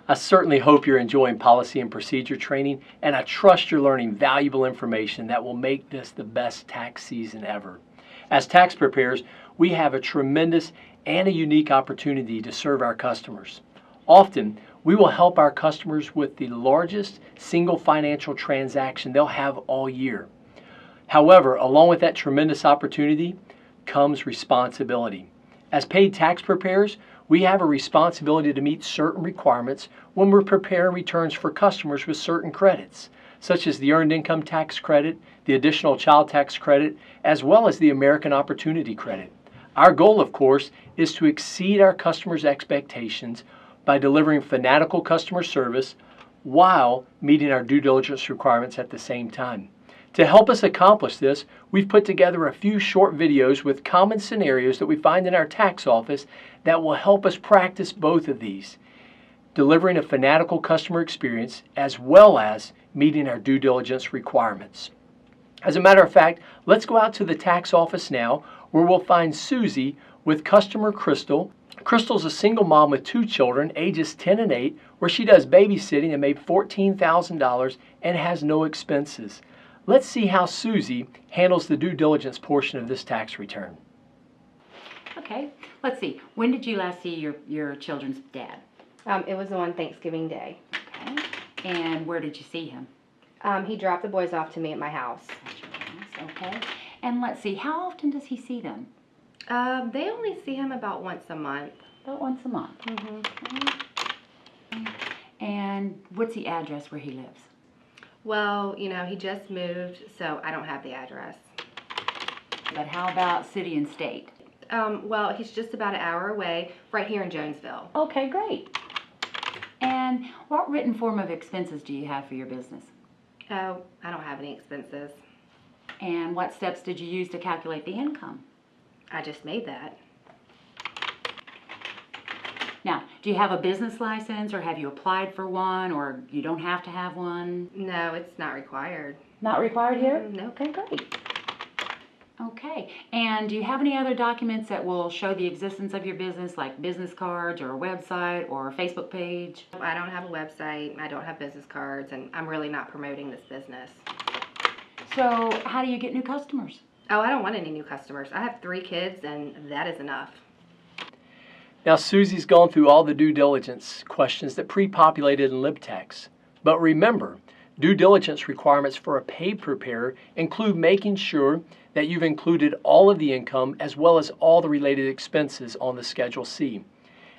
I certainly hope you're enjoying policy and procedure training, and I trust you're learning valuable information that will make this the best tax season ever. As tax preparers, we have a tremendous and a unique opportunity to serve our customers. Often, we will help our customers with the largest single financial transaction they'll have all year. However, along with that tremendous opportunity comes responsibility. As paid tax preparers, we have a responsibility to meet certain requirements when we're preparing returns for customers with certain credits, such as the Earned Income Tax Credit, the Additional Child Tax Credit, as well as the American Opportunity Credit. Our goal, of course, is to exceed our customers' expectations by delivering fanatical customer service while meeting our due diligence requirements at the same time. To help us accomplish this, we've put together a few short videos with common scenarios that we find in our tax office that will help us practice both of these, delivering a fanatical customer experience as well as meeting our due diligence requirements. As a matter of fact, let's go out to the tax office now, where we'll find Susie with customer Crystal. Crystal's a single mom with 2 children, ages 10 and 8, where she does babysitting and made $14,000 and has no expenses. Let's see how Susie handles the due diligence portion of this tax return. Okay, let's see. When did you last see your children's dad? It was on Thanksgiving Day. Okay. And where did you see him? He dropped the boys off to me at my house. At your house, okay. And let's see, how often does he see them? They only see him about once a month. About once a month. Okay. And what's the address where he lives? Well, you know, he just moved, so I don't have the address. But how about city and state? Well, he's just about an hour away, right here in Jonesville. Okay, great. And what written form of expenses do you have for your business? Oh, I don't have any expenses. And what steps did you use to calculate the income? I just made that. Now, do you have a business license, or have you applied for one, or you don't have to have one? No, it's not required. Not required here? No. Okay, great. Okay, and do you have any other documents that will show the existence of your business, like business cards or a website or a Facebook page? I don't have a website, I don't have business cards, and I'm really not promoting this business. So, how do you get new customers? Oh, I don't want any new customers. I have 3 kids, and that is enough. Now, Susie's gone through all the due diligence questions that pre-populated in LibTax. But remember, due diligence requirements for a paid preparer include making sure that you've included all of the income as well as all the related expenses on the Schedule C.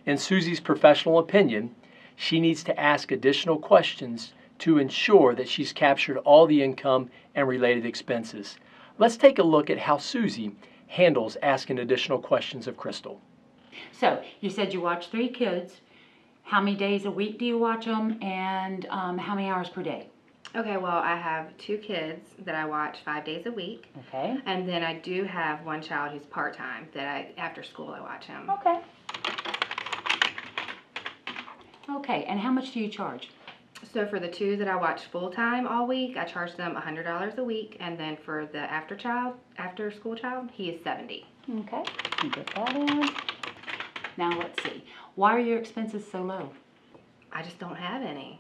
In Susie's professional opinion, she needs to ask additional questions to ensure that she's captured all the income and related expenses. Let's take a look at how Susie handles asking additional questions of Crystal. So, you said you watch 3 kids. How many days a week do you watch them, and how many hours per day? Okay, well, I have 2 kids that I watch 5 days a week. Okay. And then I do have one child who's part-time that after school I watch him. Okay. Okay, and how much do you charge? So for the 2 that I watch full-time all week, I charge them $100 a week. And then for the after-school child, he is $70. Okay, you get that in. Now let's see. Why are your expenses so low? I just don't have any.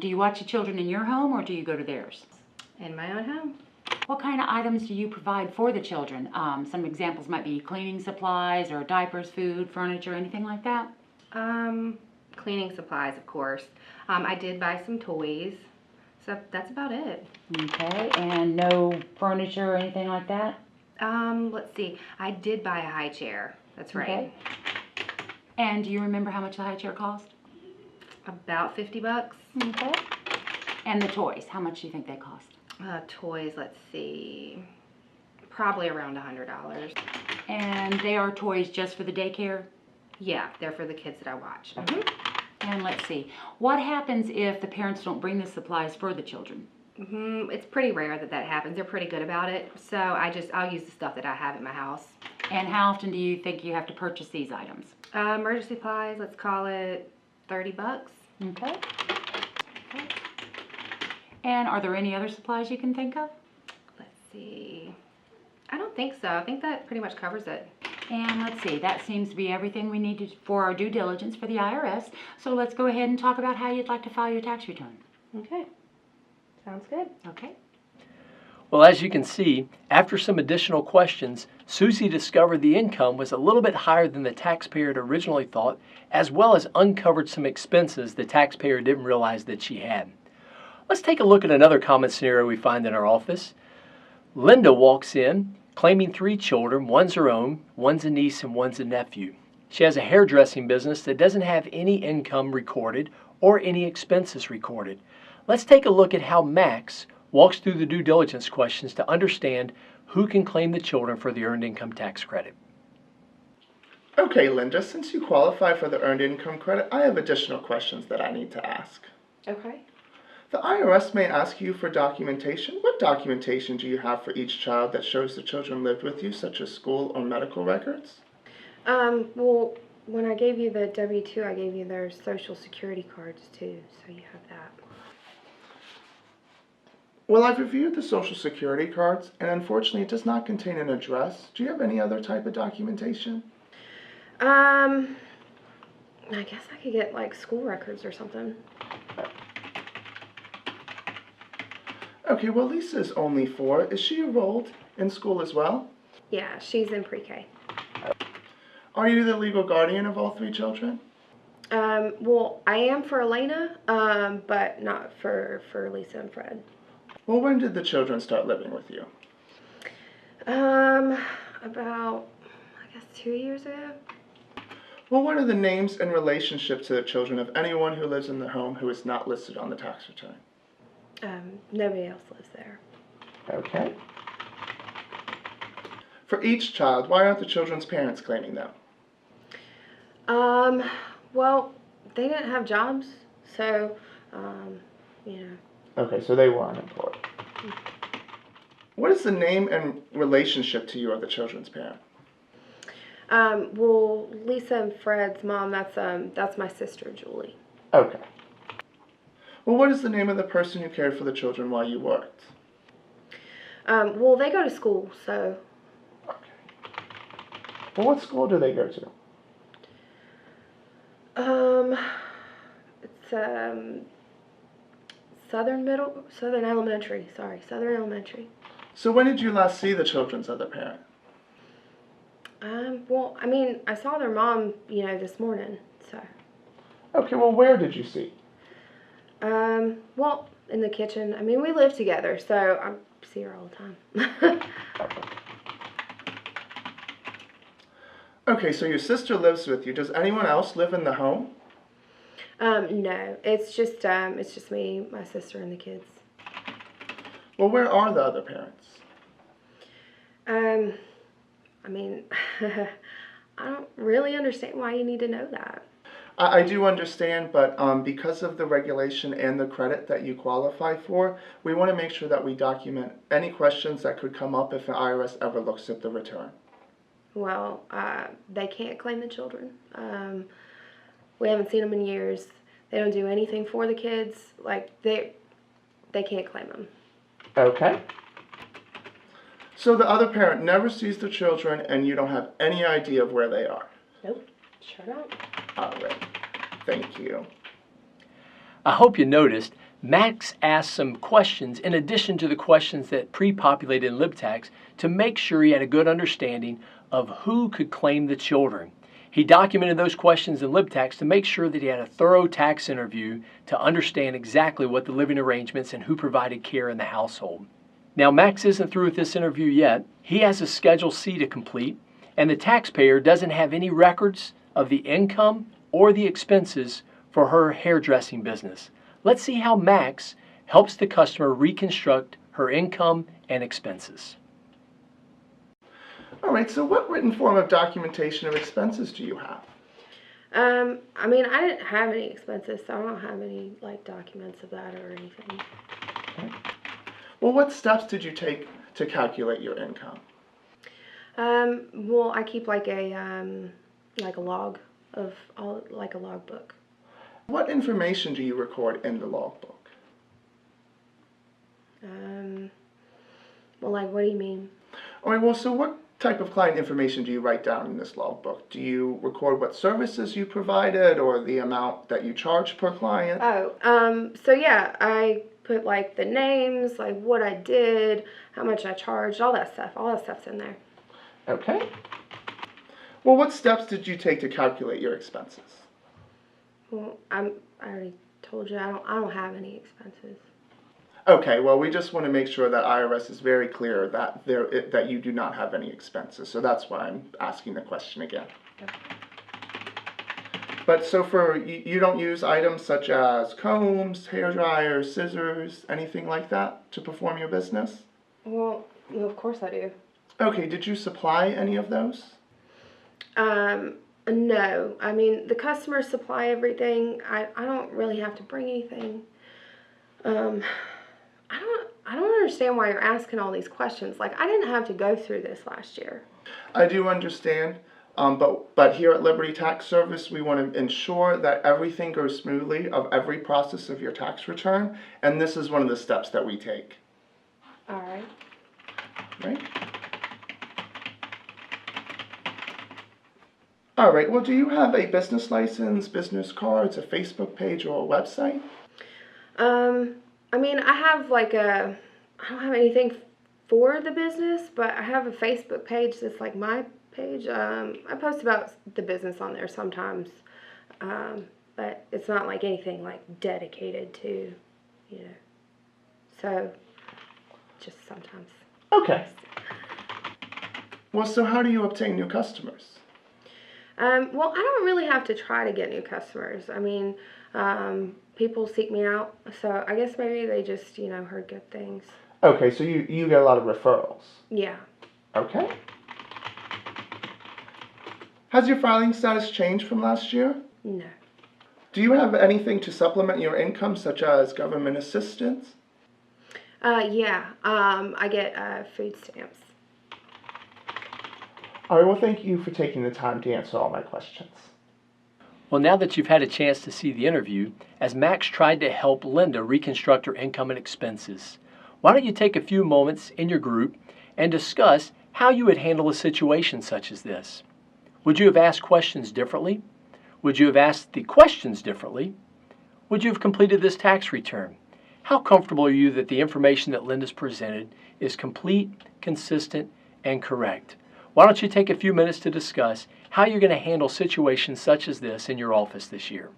Do you watch the children in your home, or do you go to theirs? In my own home. What kind of items do you provide for the children? Some examples might be cleaning supplies or diapers, food, furniture, anything like that? Cleaning supplies, of course. I did buy some toys. So that's about it. Okay, and no furniture or anything like that? Let's see. I did buy a high chair. That's right. Okay. And do you remember how much the high chair cost? About $50. Okay. And the toys, how much do you think they cost? Toys, let's see. Probably around $100. And they are toys just for the daycare? Yeah, they're for the kids that I watch. And let's see. What happens if the parents don't bring the supplies for the children? It's pretty rare that happens. They're pretty good about it. So I'll use the stuff that I have at my house. And how often do you think you have to purchase these items? Emergency supplies, let's call it $30. Okay. And are there any other supplies you can think of? Let's see. I don't think so. I think that pretty much covers it. And let's see, that seems to be everything we need for our due diligence for the IRS. So let's go ahead and talk about how you'd like to file your tax return. Okay. Sounds good. Okay. Well, as you can see, after some additional questions, Susie discovered the income was a little bit higher than the taxpayer had originally thought, as well as uncovered some expenses the taxpayer didn't realize that she had. Let's take a look at another common scenario we find in our office. Linda walks in claiming 3 children. One's her own, one's a niece, and one's a nephew. She has a hairdressing business that doesn't have any income recorded or any expenses recorded. Let's take a look at how Max walks through the due diligence questions to understand who can claim the children for the Earned Income Tax Credit. Okay, Linda, since you qualify for the Earned Income Credit, I have additional questions that I need to ask. Okay. The IRS may ask you for documentation. What documentation do you have for each child that shows the children lived with you, such as school or medical records? Well, when I gave you the W-2, I gave you their social security cards too, so you have that. Well, I've reviewed the Social Security cards, and unfortunately it does not contain an address. Do you have any other type of documentation? I guess I could get like school records or something. Okay, well, Lisa is only 4. Is she enrolled in school as well? Yeah, she's in pre-K. Are you the legal guardian of all 3 children? Well, I am for Elena, but not for Lisa and Fred. Well, when did the children start living with you? About, I guess 2 years ago. Well, what are the names and relationships to the children of anyone who lives in the home who is not listed on the tax return? Nobody else lives there. Okay. For each child, why aren't the children's parents claiming them? Well, they didn't have jobs, so, you know. Okay, so they were unemployed. What is the name and relationship to you of the children's parent? Well, Lisa and Fred's mom, that's my sister, Julie. Okay. Well, what is the name of the person who cared for the children while you worked? Well, they go to school, so. Okay. Well, what school do they go to? It's, Southern Elementary, Southern Elementary. So when did you last see the children's other parent? Well, I mean, I saw their mom, this morning, so. Okay, well, where did you see? Well, in the kitchen. I mean, we live together, so I see her all the time. Okay, so your sister lives with you. Does anyone else live in the home? No, it's just me, my sister, and the kids. Well, where are the other parents? I mean, I don't really understand why you need to know that. I do understand, but because of the regulation and the credit that you qualify for, we want to make sure that we document any questions that could come up if the IRS ever looks at the return. Well, they can't claim the children. We haven't seen them in years. They don't do anything for the kids. Like, they can't claim them. Okay. So the other parent never sees the children and you don't have any idea of where they are? Nope, sure don't. All right. Thank you. I hope you noticed Max asked some questions in addition to the questions that pre-populated in LibTax to make sure he had a good understanding of who could claim the children. He documented those questions in LibTax to make sure that he had a thorough tax interview to understand exactly what the living arrangements and who provided care in the household. Now, Max isn't through with this interview yet. He has a Schedule C to complete, and the taxpayer doesn't have any records of the income or the expenses for her hairdressing business. Let's see how Max helps the customer reconstruct her income and expenses. All right, so what written form of documentation of expenses do you have? I mean, I didn't have any expenses, so I don't have any, documents of that or anything. Okay. Well, what steps did you take to calculate your income? Well, I keep a log of all, a logbook. What information do you record in the logbook? Well, what do you mean? All right, well, so what type of client information do you write down in this logbook? Do you record what services you provided or the amount that you charge per client? So yeah, I put like the names, like what I did, how much I charged, all that stuff. All that stuff's in there. Okay. Well, what steps did you take to calculate your expenses? Well, I already told you I don't have any expenses. Okay, well, we just want to make sure that IRS is very clear that that you do not have any expenses. So that's why I'm asking the question again. Okay. But so for you don't use items such as combs, hair dryers, scissors, anything like that to perform your business? Well, of course I do. Okay, did you supply any of those? No. I mean, the customers supply everything. I don't really have to bring anything. I don't understand why you're asking all these questions. Like, I didn't have to go through this last year. I do understand, but here at Liberty Tax Service, we want to ensure that everything goes smoothly of every process of your tax return, and this is one of the steps that we take. All right. Right? All right, well, do you have a business license, business cards, a Facebook page, or a website? I mean, I don't have anything for the business, but I have a Facebook page that's like my page. I post about the business on there sometimes, but it's not like anything like dedicated to, so just sometimes. Okay. Well, so how do you obtain new customers? Well, I don't really have to try to get new customers. I mean, people seek me out, so I guess maybe they just, heard good things. Okay, so you get a lot of referrals. Yeah. Okay. Has your filing status changed from last year? No. Do you have anything to supplement your income, such as government assistance? Yeah. I get food stamps. All right, well, thank you for taking the time to answer all my questions. Well, now that you've had a chance to see the interview, as Max tried to help Linda reconstruct her income and expenses, why don't you take a few moments in your group and discuss how you would handle a situation such as this? Would you have asked questions differently? Would you have asked the questions differently? Would you have completed this tax return? How comfortable are you that the information that Linda's presented is complete, consistent, and correct? Why don't you take a few minutes to discuss how you're going to handle situations such as this in your office this year?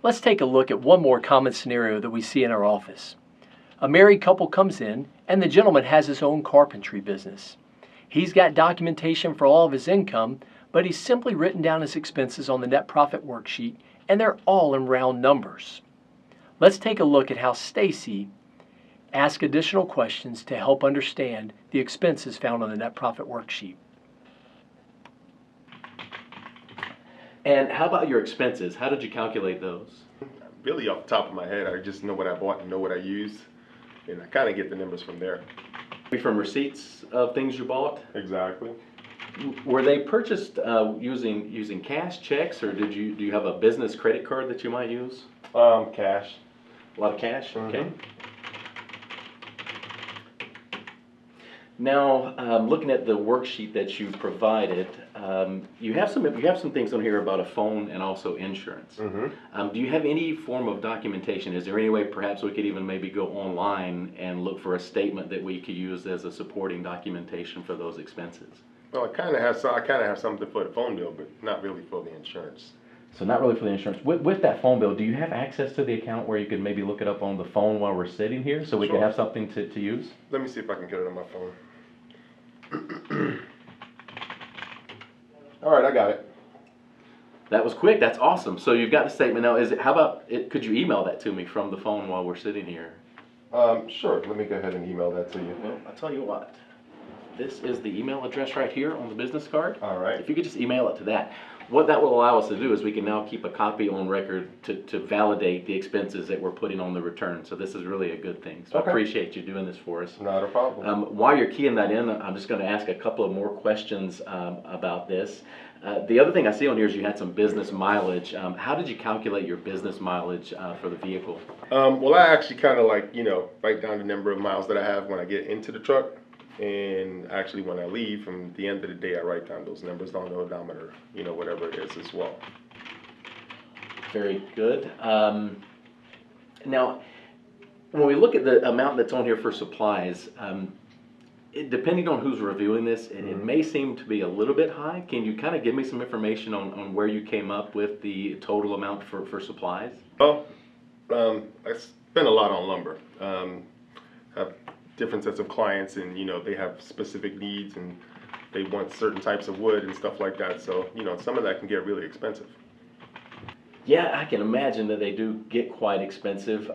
Let's take a look at one more common scenario that we see in our office. A married couple comes in, and the gentleman has his own carpentry business. He's got documentation for all of his income, but he's simply written down his expenses on the net profit worksheet, and they're all in round numbers. Let's take a look at how Stacy asked additional questions to help understand the expenses found on the net profit worksheet. And how about your expenses? How did you calculate those? Really off the top of my head, I just know what I bought and know what I used, and I kind of get the numbers from there. From receipts of things you bought? Exactly. Were they purchased using cash, checks, or do you have a business credit card that you might use? Cash. A lot of cash? Okay. Now, looking at the worksheet that you provided, you have some things on here about a phone and also insurance. Do you have any form of documentation? Is there any way perhaps we could even maybe go online and look for a statement that we could use as a supporting documentation for those expenses? Well, I kind of have something for the phone bill, but not really for the insurance. So not really for the insurance. With that phone bill, do you have access to the account where you could maybe look it up on the phone while we're sitting here so we Sure. could have something to use? Let me see if I can get it on my phone. All right, I got it. That was quick. That's awesome. So you've got the statement now. How about it? Could you email that to me from the phone while we're sitting here? Sure. Let me go ahead and email that to you. Well, I'll tell you what. This is the email address right here on the business card. All right. If you could just email it to that. What that will allow us to do is we can now keep a copy on record to validate the expenses that we're putting on the return. So this is really a good thing. So Okay. I appreciate you doing this for us. Not a problem. While you're keying that in, I'm just going to ask a couple of more questions about this. The other thing I see on here is you had some business mileage. How did you calculate your business mileage for the vehicle? Well, I actually kind of write down the number of miles that I have when I get into the truck. And actually, when I leave, from the end of the day, I write down those numbers on the odometer, you know, whatever it is as well. Very good. Now, when we look at the amount that's on here for supplies, depending on who's reviewing this, it may seem to be a little bit high. Can you kind of give me some information on where you came up with the total amount for supplies? Well, I spend a lot on lumber. Have different sets of clients, and you know, they have specific needs, and they want certain types of wood and stuff like that. So, you know, some of that can get really expensive. Yeah, I can imagine that they do get quite expensive.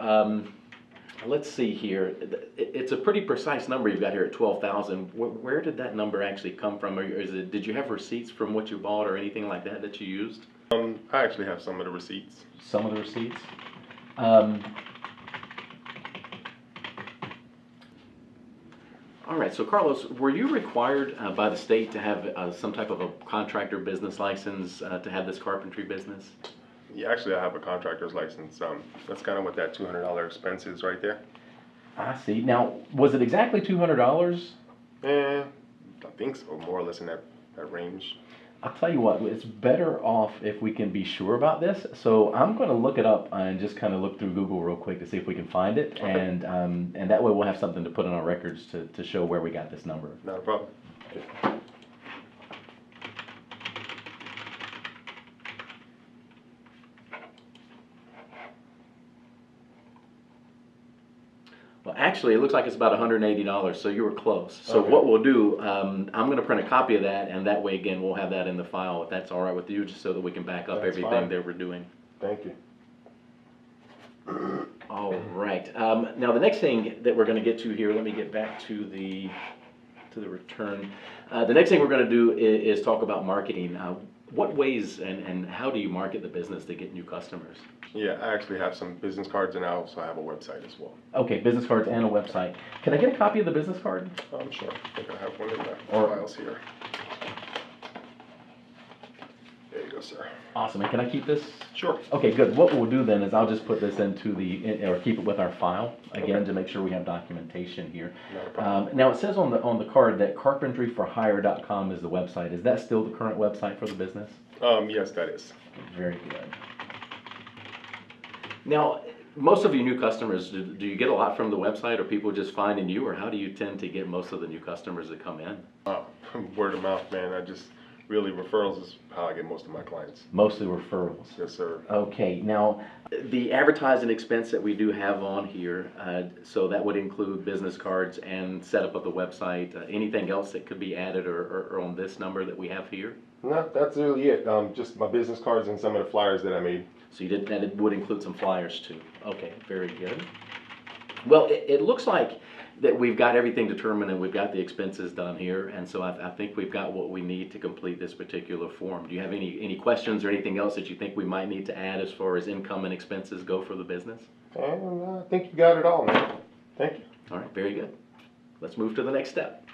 Let's see here. It's a pretty precise number you've got here at 12,000. Where did that number actually come from? Or did you have receipts from what you bought or anything like that you used? I actually have some of the receipts. Some of the receipts. All right, so Carlos, were you required by the state to have some type of a contractor business license to have this carpentry business? Yeah, actually, I have a contractor's license. That's kind of what that $200 expense is right there. I see. Now, was it exactly $200? I think so, more or less in that range. I'll tell you what, it's better off if we can be sure about this. So I'm going to look it up and just kind of look through Google real quick to see if we can find it. Okay. And that way we'll have something to put in our records to show where we got this number. Not a problem. Well, actually, it looks like it's about $180, so you were close. So Okay. what we'll do, I'm going to print a copy of that, and that way, again, we'll have that in the file, if that's all right with you, just so that we can back up That's everything fine. that we're doing. Thank you. All right. Now, the next thing that we're going to get to here, let me get back to the return. The next thing we're going to do is talk about marketing. What ways and how do you market the business to get new customers? Yeah, I actually have some business cards, and I also have a website as well. Okay, business cards and a website. Can I get a copy of the business card? I'm sure. I think I have one in the Or- files here. There you go, sir. Awesome. And can I keep this? Sure. Okay, good. What we'll do then is I'll just put this into or keep it with our file, again, Okay. to make sure we have documentation here. Not a problem. Now, it says on the card that carpentryforhire.com is the website. Is that still the current website for the business? Yes, that is. Very good. Now, most of your new customers, do you get a lot from the website, or people just finding you, or how do you tend to get most of the new customers that come in? Word of mouth, man. Really, referrals is how I get most of my clients. Mostly referrals. Yes, sir. Okay, now, the advertising expense that we do have on here, so that would include business cards and setup of the website, anything else that could be added or on this number that we have here? No, that's really it. Just my business cards and some of the flyers that I made. So that would include some flyers too. Okay, very good. Well, it looks like that we've got everything determined and we've got the expenses done here, and so I think we've got what we need to complete this particular form. Do you have any questions or anything else that you think we might need to add as far as income and expenses go for the business? And I think you got it all, man. Thank you. All right, very good. Let's move to the next step.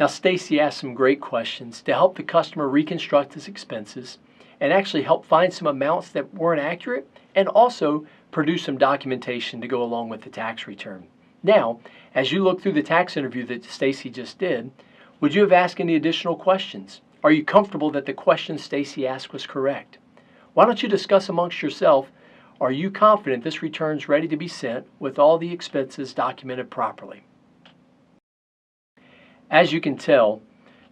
Now, Stacy asked some great questions to help the customer reconstruct his expenses and actually help find some amounts that weren't accurate and also produce some documentation to go along with the tax return. Now, as you look through the tax interview that Stacy just did, would you have asked any additional questions? Are you comfortable that the question Stacy asked was correct? Why don't you discuss amongst yourself, are you confident this return's ready to be sent with all the expenses documented properly? As you can tell,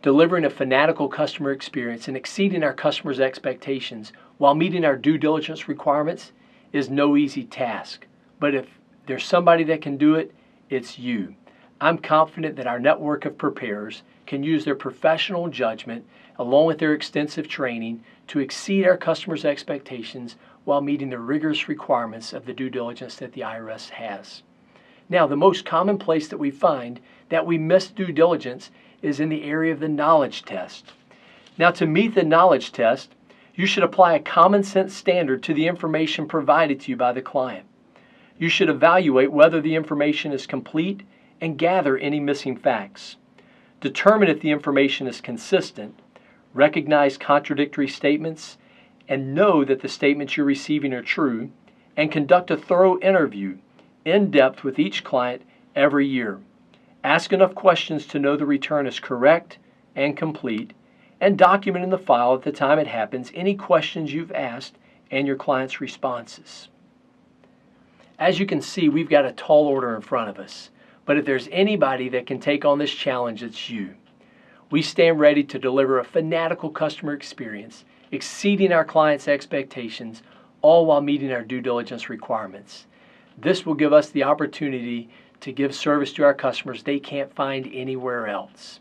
delivering a fanatical customer experience and exceeding our customers' expectations while meeting our due diligence requirements is no easy task. But if there's somebody that can do it, it's you. I'm confident that our network of preparers can use their professional judgment along with their extensive training to exceed our customers' expectations while meeting the rigorous requirements of the due diligence that the IRS has. Now, the most common place that we find that we miss due diligence is in the area of the knowledge test. Now, to meet the knowledge test, you should apply a common sense standard to the information provided to you by the client. You should evaluate whether the information is complete and gather any missing facts. Determine if the information is consistent, recognize contradictory statements, and know that the statements you're receiving are true, and conduct a thorough interview in depth with each client every year. Ask enough questions to know the return is correct and complete, and document in the file at the time it happens any questions you've asked and your client's responses. As you can see, we've got a tall order in front of us, but if there's anybody that can take on this challenge, it's you. We stand ready to deliver a fanatical customer experience, exceeding our clients' expectations, all while meeting our due diligence requirements. This will give us the opportunity to give service to our customers they can't find anywhere else.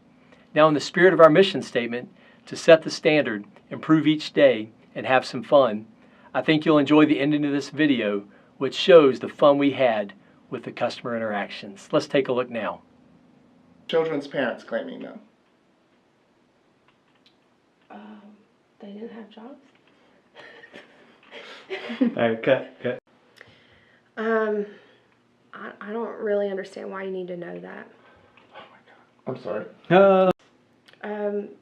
Now, in the spirit of our mission statement, to set the standard, improve each day, and have some fun, I think you'll enjoy the ending of this video, which shows the fun we had with the customer interactions. Let's take a look now. Children's parents claiming them. They didn't have jobs. Alright, cut. I don't really understand why you need to know that. I'm sorry. I don't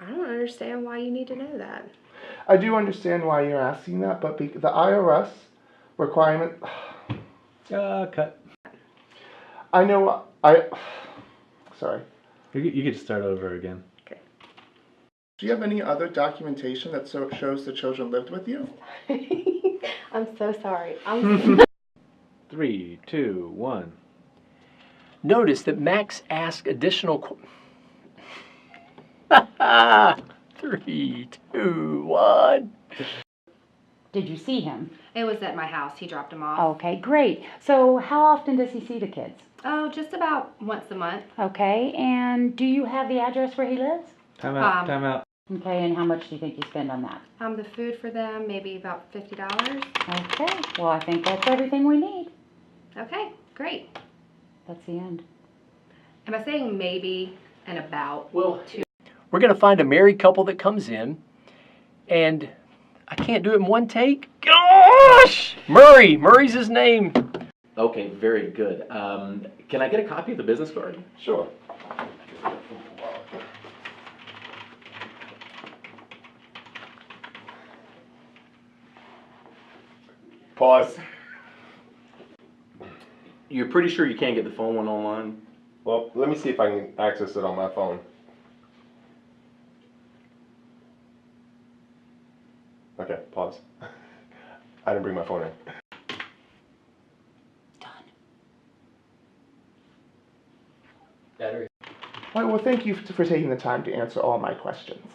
understand why you need to know that. I do understand why you're asking that, but the IRS requirement. Cut. I know. Sorry. You could start over again. Do you have any other documentation that shows the children lived with you? I'm so sorry. 3, 2, 1. Notice that Max asked additional 3, 2, 1. Did you see him? It was at my house. He dropped them off. Okay, great. So how often does he see the kids? Oh, just about once a month. Okay, and do you have the address where he lives? Time out. Okay, and how much do you think you spend on that? The food for them, maybe about $50. Okay, well, I think that's everything we need. Okay, great. That's the end. Am I saying maybe and about? Well, we're going to find a married couple that comes in, and I can't do it in one take. Gosh! Murray's his name. Okay, very good. Can I get a copy of the business card? Sure. Pause. You're pretty sure you can't get the phone one online? Well, let me see if I can access it on my phone. Okay, pause. I didn't bring my phone in. Battery. All right, well, thank you for taking the time to answer all my questions.